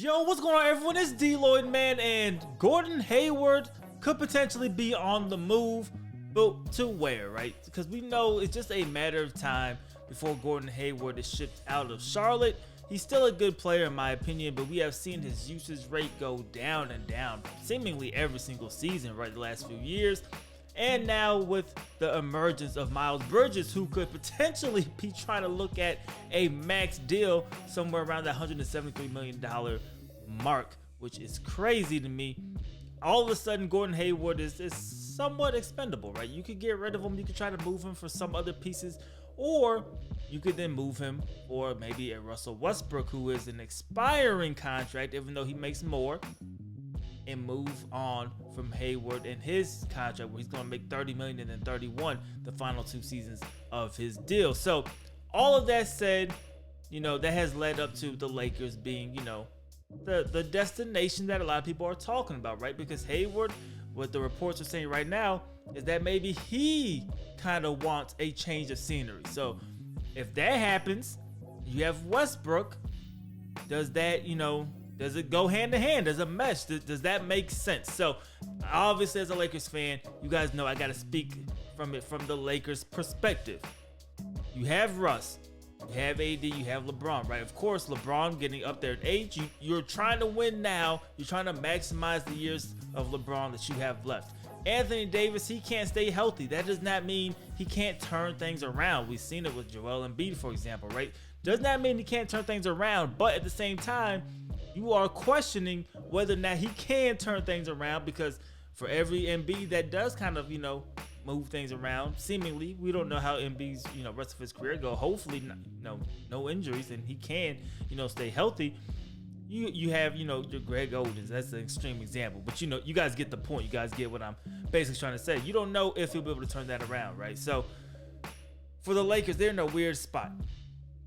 Yo, what's going on, everyone? It's D-Lloyd, man, and Gordon Hayward could potentially be on the move, but to where, right? Because we know it's just a matter of time before Gordon Hayward is shipped out of Charlotte. He's still a good player in my opinion, but we have seen his usage rate go down and down seemingly every single season, right, the last few years. And now with the emergence of Miles Bridges, who could potentially be trying to look at a max deal somewhere around that $173 million mark, which is crazy to me. All of a sudden, Gordon Hayward is somewhat expendable, right? You could get rid of him, you could try to move him for some other pieces, or you could then move him for maybe a Russell Westbrook, who is an expiring contract, even though he makes more, and move on from Hayward and his contract where he's going to make $30 million and then $31 the final 2 seasons of his deal. So all of that said, you know, that has led up to the Lakers being, you know, the destination that a lot of people are talking about, right? Because Hayward, what the reports are saying right now is that maybe he kind of wants a change of scenery. So if that happens, you have Westbrook. Does that, you know, does it go hand in hand? Does it mesh? Does that make sense? So obviously, as a Lakers fan, you guys know I got to speak from the Lakers perspective. You have Russ, you have AD, you have LeBron, right? Of course, LeBron getting up there in age. You're trying to win now. You're trying to maximize the years of LeBron that you have left. Anthony Davis, he can't stay healthy. That does not mean he can't turn things around. We've seen it with Joel Embiid, for example, right? Does not mean he can't turn things around, but at the same time, you are questioning whether or not he can turn things around, because for every Embiid that does kind of, you know, move things around, seemingly, we don't know how Embiid's, you know, rest of his career go. Hopefully, no injuries, and he can, you know, stay healthy. You have, you know, your Greg Odens. That's an extreme example, but you know, you guys get the point. You guys get what I'm basically trying to say. You don't know if he'll be able to turn that around, right? So for the Lakers, they're in a weird spot.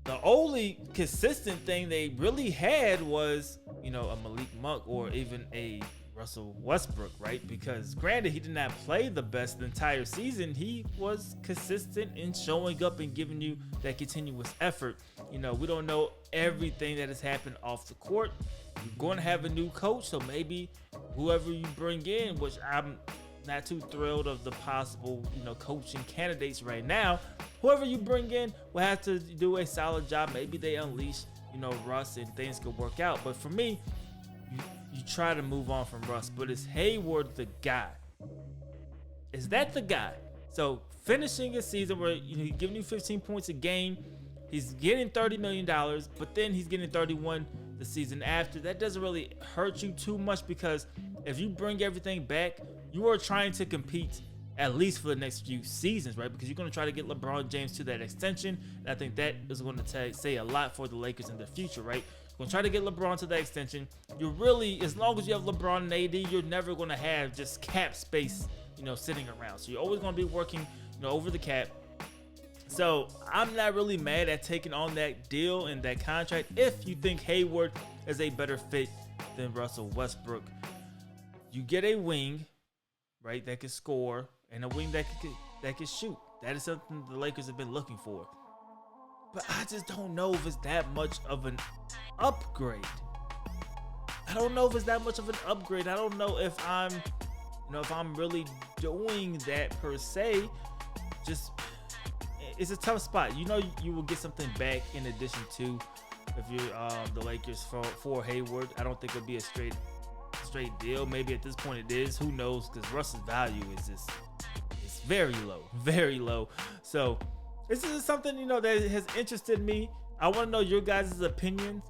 The only consistent thing they really had was, you know, a Malik Monk or even a Russell Westbrook, right? Because granted, he did not play the best the entire season. He was consistent in showing up and giving you that continuous effort. You know, we don't know everything that has happened off the court. You're going to have a new coach, so maybe whoever you bring in, which I'm not too thrilled of the possible, you know, coaching candidates right now. Whoever you bring in will have to do a solid job. Maybe they unleash, you know, Russ and things could work out. But for me, you try to move on from Russ. But is Hayward the guy? Is that the guy? So finishing a season where, you know, he's giving you 15 points a game, he's getting $30 million, but then he's getting 31 the season after. That doesn't really hurt you too much, because if you bring everything back, you are trying to compete at least for the next few seasons, right? Because you're going to try to get LeBron James to that extension. And I think that is going to say a lot for the Lakers in the future, right? You're going to try to get LeBron to that extension. You're really, as long as you have LeBron and AD, you're never going to have just cap space, you know, sitting around. So you're always going to be working, you know, over the cap. So I'm not really mad at taking on that deal and that contract if you think Hayward is a better fit than Russell Westbrook. You get a wing, right, that can score, and a wing that can shoot. That is something the Lakers have been looking for. But I just don't know if it's that much of an upgrade. I don't know if it's that much of an upgrade. I don't know if I'm, you know, if I'm really doing that per se. Just, it's a tough spot. You know, you will get something back in addition to, if you're the Lakers for Hayward. I don't think it'll be a straight deal. Maybe at this point it is. Who knows? Because Russ's value is just, it's very low. So this is something, you know, that has interested me. I want to know your guys' opinions,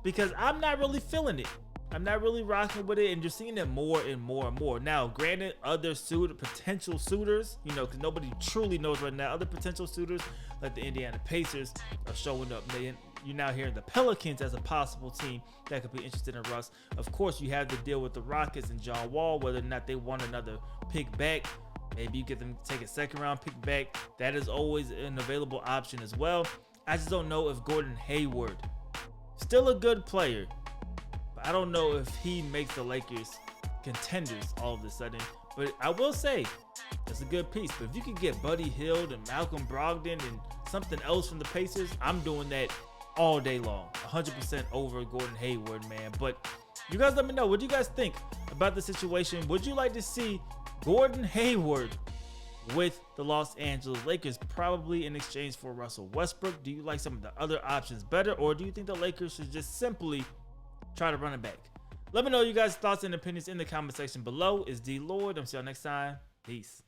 because I'm not really feeling it. I'm not really rocking with it, and you're seeing it more and more and more. Now, granted, other potential suitors, you know, because nobody truly knows right now, other potential suitors like the Indiana Pacers are showing up. You're now hearing the Pelicans as a possible team that could be interested in Russ. Of course, you have to deal with the Rockets and John Wall, whether or not they want another pick back. Maybe you get them to take a second round pick back. That is always an available option as well. I just don't know if Gordon Hayward, still a good player, but I don't know if he makes the Lakers contenders all of a sudden. But I will say, it's a good piece. But if you could get Buddy Hield and Malcolm Brogdon and something else from the Pacers, I'm doing that all day long. 100% over Gordon Hayward, man. But you guys let me know, what do you guys think about the situation? Would you like to see Gordon Hayward with the Los Angeles Lakers, probably in exchange for Russell Westbrook? Do you like some of the other options better, or do you think the Lakers should just simply try to run it back? Let me know you guys' thoughts and opinions in the comment section below. It's D Lloyd. I'm see y'all next time. Peace.